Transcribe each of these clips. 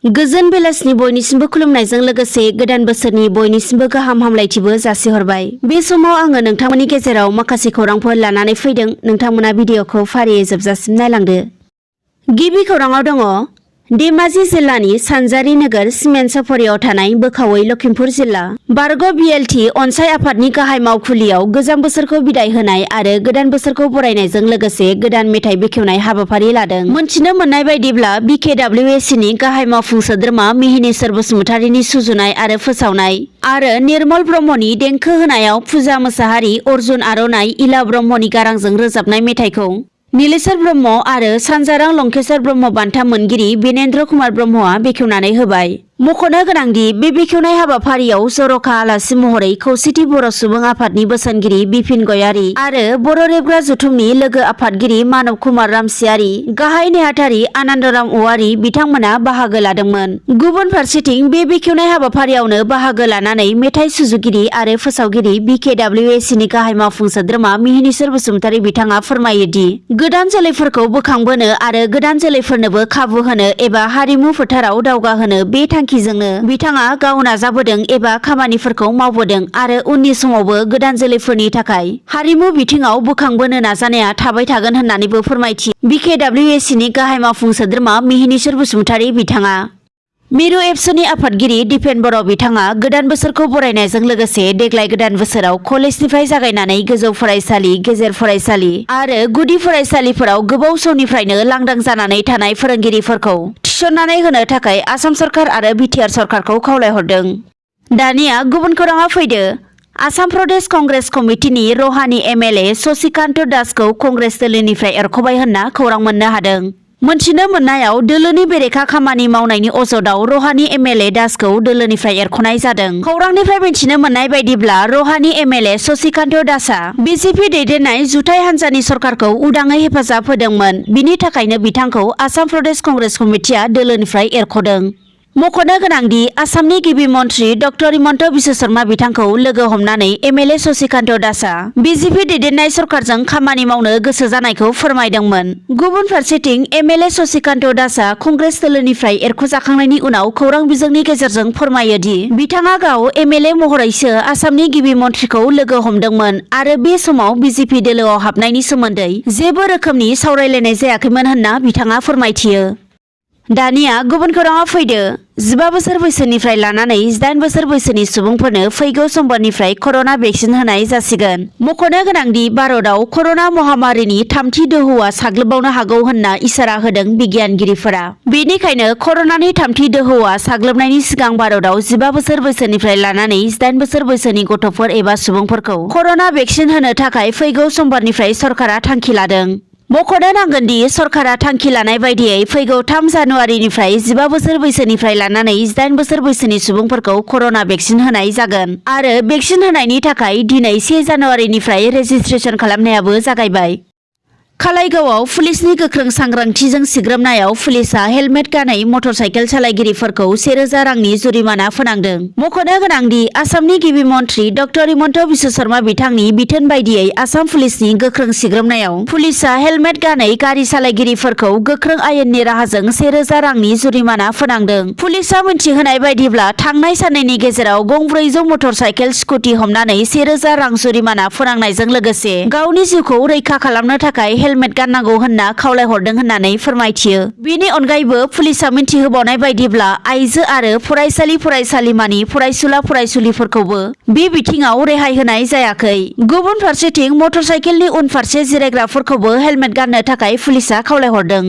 गोजोन बेलासिनि बयनिसिमबो खुलुमनायजों लोगोसे गोदान बोसोरनि बयनिसिमबो गाहाम हामलायथिबो जासिहरबाय। बे समाव आङो नोंथांमोननि गेजेराव माखासे खौरांफोर लानानै फैदों। नोंथांमोना भिडिअखौ फारियै जोबजासिम नायलांदो। गिबि खौराङाव दङ धेमाजि जिल्लानि सानजारि नोगोर सिमेन्ट सापरियाव थानाय बोखावै लखिमपुर जिल्ला बारग' बिएलटि अनसाय आफादनि गाहाय मावखुलियाव गोजाम बोसोरखौ बिदाय होनाय आरो गोदान बोसोरखौ बरायनायजों लोगोसे गोदान मेथाइ बेखेवनाय हाबाफारि लादों। मोनथिनो मोननाय बायदिब्ला बिकेडब्लिउएसिनि गाहाय मावफुं सोद्रोमा मिहिनीश्वर बसुमतारीनि सुजुनाय आरो फोसावनाय आरो निर्मल ब्रह्मनि देंखो होनायाव फुजा मोसाहारि, अर्जुन आर'नाइ, इला ब्रह्मनि गारांजों रोजाबनाय मेथाइखौ नीलेश्वर ब्रह्म आरो सानजारां लंकेश्वर ब्रह्म बान्था मोनगिरि बिनेन्द्र कुमार ब्रह्मआ बेखेवनानै होबाय। मख'नो गोनांदि बे बेखेवनाय हाबाफारियाव जर'खा आलासि महरै खौसेथि बर' सुबुं आफादनि बोसोनगिरि बिपिन गयारी आरो बर' रेबग्रा जथुमनि लोगो आफादगिरि मानब कुमार रामसियारि, गाहाय नेहाथारि आनन्दराम औवारी बिथांमोना बाहागो लादोंमोन। गुबुन फारसेथिं बे बेखेवनाय हाबाफारियावनो बाहागो लानानै मेथाइ सुजुगिरि आरो फोसावगिरि बिकेडब्लिउएसिनि गाहाय मावफुं सोद्रोमा मिहिनीश्वर बसुमतारी बिथाङा फोरमायोदि गोदान जोलैफोरखौ बोखांबोनो आरो गोदान जोलैफोरनोबो खाबु होनो एबा हारिमु फोथाराव दावगाहोनो बे थांखिजोंनो बिथाङा गाव नाजाबोदों एबा खामानिफोरखौ मावबोदों आरो उननि समावबो गोदान जोलैफोरनि थाखाय हारिमु बिथिङाव बोखांबोनो नाजानाया थाबाय थागोन होननानैबो फोरमायथि बिकेडब्लिउएसिनि गाहाय मावफुं सोद्रोमा मिहिनीश्वर बसुमतारी बिथाङा। मिरु एबसुनि आफादगिरि दिपेन बर' बिथाङा गोदान बोसोरखौ बरायनायजों लोगोसे देग्लाय गोदान बोसोराव कलेजनिफ्राय जागायनानै गोजौ फरायसालि, गेजेर फरायसालि आरो गुदि फरायसालिफोराव गोबाव समनिफ्रायनो लांदां जानानै थानाय फोरोंगिरिफोरखौ थिसननानै होनो थाखाय आसाम सरकार आरो बिटिआर सरकारखौ खावलायहरदों। दानिया गुबुन खौराङा फैदो। आसाम प्रदेश कंग्रेस कमिटिनि रहानि एमएलए शशिकान्त दासखौ कंग्रेस दोलोनिफ्राय एरख'बाय होनना खौरां मोननो हादों। मोनथिनो मोननायाव दोलोनि बेरेखा खामानि मावनायनि अजदाव रहानि एमएलए दासखौ दोलोनिफ्राय एरख'नाय जादों। खौरांनिफ्राय मिथिनो मोननाय बायदिब्ला रहानि एमएलए शशिकान्त दासआ बिजेपि दैदेननाय जुथाइ हान्जानि सरकारखौ उदाङै हेफाजाब होदोंमोन। बिनि थाखायनो बिथांखौ आसाम प्रदेश कंग्रेस कमिटिआ दोलोनिफ्राय एरख'दों। मख'नो गोनांदि आसामनि गिबि मन्थ्रि डक्टर हिमन्त बिश्व शर्मा बिथांखौ लोगो हमनानै एमएलए शशिकान्त दासआ बिजेपि दैदेननाय सरकारजों खामानि मावनो गोसो जानायखौ फोरमायदोंमोन। गुबुन फारसेथिं एमएलए शशिकान्त दासआ कंग्रेस दोलोनिफ्राय एरख'जाखांनायनि उनाव खौरां बिजोंनि गेजेरजों फोरमायोदि बिथाङा गाव एमएलए महरैसो आसामनि गिबि मन्थ्रिखौ लोगो हमदोंमोन आरो बे समाव बिजेपि दोलोआव हाबनायनि सोमोन्दै जेबो रोखोमनि सावरायलायनाय जायाखैमोन होनना बिथाङा फोरमायथियो। दानिया गुबुन खौराङाव फैदो। 15 बोसोर बैसोनिफ्राय लानानै 18 बोसोर बैसोनि सुबुंफोरनो फैगौ समबारनिफ्राय कर'ना भेक्सिन होनाय जासिगोन। मख'नो गोनांदि भारतआव कर'ना महामारिनि थामथि दोहौआ साग्लोबबावनो हागौ होनना इसारा होदों बिगियानगिरिफोरा। बेनिखायनो कर'नानि थामथि दोहौआ साग्लोबनायनि सिगां भारतआव 15 बोसोर बैसोनिफ्राय लानानै 18 बोसोर बैसोनि गथ'फोर एबा सुबुंफोरखौ कर'ना भेक्सिन होनो थाखाय फैगौ समबारनिफ्राय सरकारा थांखि लादों। मख'नो नांगोनदि सरकारा थांखि लानाय बायदियै फैगौ 3 जानुवारिनिफ्राय 15 बोसोर बैसोनिफ्राय लानानै 18 बोसोर बैसोनि सुबुंफोरखौ कर'ना भेक्सिन होनाय जागोन आरो भेक्सिन होनायनि थाखाय दिनै 1 जानुवारिनिफ्राय रेजिस्ट्रेसन खालामनायाबो जागायबाय। खालाइगावआव पुलिसनि गोख्रों सांग्रांथिजों सिग्रोमनायाव पुलिसआ हेलमेट गानै मटर साइकेल सालायगिरिफोरखौ 1000 रांनि जुरिमाना फोनांदों। मख'नो गोनांदि आसामनि गिबि मन्थ्रि डक्टर हिमन्त बिश्व शर्मा बिथांनि बिथोन बायदियै आसाम पुलिसनि गोख्रों सिग्रोमनायाव पुलिसआ हेलमेट गानै गारि सालायगिरिफोरखौ गोख्रों आयेननि राहाजों 1000 रांनि जुरिमाना फोनांदों। पुलिसआ मिन्थिहोनाय बायदिब्ला थांनाय साननैनि गेजेराव गं 400 मटर साइकेल स्कुटि हमनानै 1000 रां जुरिमाना फोनांनायजों लोगोसे गावनि जिउखौ रैखा खालामनो थाखाय हेलमेट गाननांगौ होनना खावलायहरदों होननानै फोरमायथियो। बेनि अनगायैबो पुलिसआ मिन्थिहोबावनाय बायदिब्ला आइजो आरो फरायसालिमानि फरायसुला फरायसुलिफोरखौबो बे बिथिङाव रेहाय होनाय जायाखै। गुबुन फारसेथिं मटर साइकेलनि उनफारसे जिरायग्राफोरखौबो हेलमेट गाननो थाखाय पुलिसआ खावलायहरदों।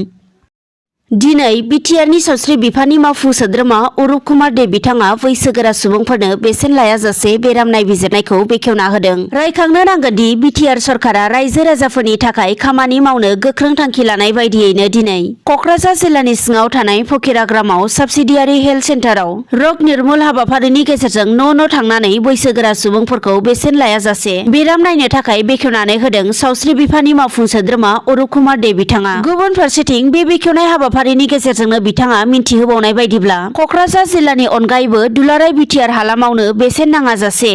दिनै बिटिआरनि सावस्रि बिफाननि मावफुं सोद्रोमा अरुप कुमार दे बिथाङा बैसोगोरा सुबुंफोरनो बेसेन लायाजासे बेराम नायबिजिरनायखौ बेखेवना होदों। रायखांनो नांगोनदि बिटिआर सरकारा रायजो राजाफोरनि थाखाय खामानि मावनो गोख्रों थांखि लानाय बायदियैनो दिनै क'क्राझार जिल्लानि सिङाव थानाय फकिराग्रामाव साबसिडियारि हेल्थ सेन्टाराव रग निर्मुल हाबाफारिनि गेजेरजों न' थांनानै बैसोगोरा सुबुंफोरखौ बेसेन लायाजासे बेराम नायनो थाखाय बेखेवनानै होदों सावस्रि बिफाननि मावफुं सोद्रोमा अरुप कुमार दे बिथाङा। गुबुन फारसेथिं बे बेखेवनाय हाबाफारिनि गेजेरजोंनो बिथाङा मिन्थिहोबावनाय बायदिब्ला क'क्राझार जिल्लानि अनगायैबो दुलाराय बिटिआर हालामावनो बेसेन नाङाजासे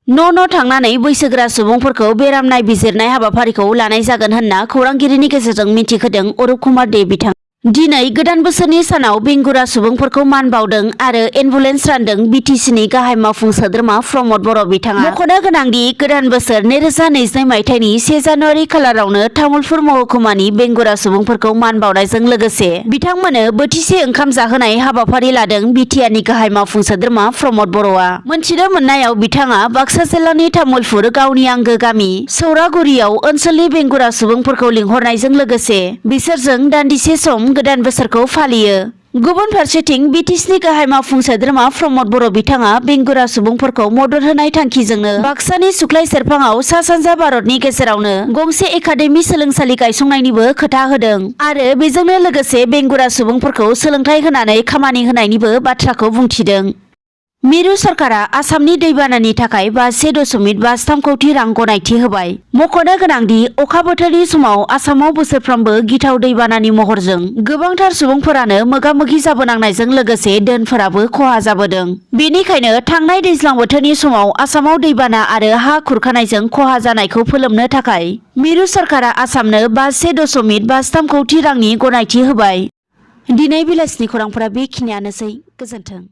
न' थांनानै बैसोगोरा सुबुंफोरखौ बेराम नायबिजिरनाय हाबाफारिखौ लानाय जागोन होनना खौरांगिरिनि गेजेरजों मिन्थिहोदों अरुप कुमार दे बिथाङा। दिनै गोदान बोसोरनि सानाव बेंगुरा सुबुंफोरखौ मान बावदों आरो एम्बुलेन्स रानदों बिटिसिनि गाहाय मावफुं सोद्रोमा प्रमद बर' बिथाङा। मख'नो गोनांदि गोदान बोसोर 2022 मायथाइनि 1 जानुवारि खालारावनो तामुलपुर महकुमानि बेंगुरा सुबुंफोरखौ मान बावनायजों लोगोसे बिथांमोननो बोथिसे ओंखाम जाहोनाय हाबाफारि लादों बिटिआरनि गाहाय मावफुं सोद्रोमा प्रमद बर'आ। मोनथिनो मोननायाव बिथाङा बाक्सा जिल्लानि तामुलपुर गावनि आंगो गामि सौरागुरियाव ओनसोलनि बेंगुरा सुबुंफोरखौ लिंहरनायजों लोगोसे बिसोरजों दान्दिसे सम गोदान बोसोरखौ फालियो। गुबुन फारसेथिं बिटिसिनि गाहाय मावफुं सोद्रोमा प्रमद बर' बिथाङा बेंगुरा सुबुंफोरखौ मदद होनाय थांखिजोंनो बाक्सानि सुख्लाय सेरफाङाव सा सानजा भारतनि गेजेरावनो गंसे एकाडेमि सोलोंसालि गायसंनायनिबो खोथा होदों आरो बेजोंनो लोगोसे बेंगुरा सुबुंफोरखौ सोलोंथाइ होनानै खामानि होनायनिबो बाथ्राखौ बुंथिदों। मिरु सरकारा आसामनि दैबानानि थाखाय 1.53 कौटि रां गनायथि होबाय। मख'नो गोनांदि अखा बोथोरनि समाव आसामाव बोसोरफ्रोमबो गिथाव दैबानानि महरजों गोबांथार सुबुंफोरानो मोगा-मोगि जाबोनांनायजों लोगोसे धोनफोराबो खहा जाबोदों। बेनिखायनो थांनाय दैज्लां बोथोरनि समाव आसामाव दैबाना आरो हा खुरखानायजों खहा जानायखौ फोलोमनो थाखाय मिरु सरकारा आसामनो 1.53 कौटि रांनि गनायथि होबाय। दिनै बेलासिनि खौरांफोरा बेखिनियानोसै। गोजोन्थों।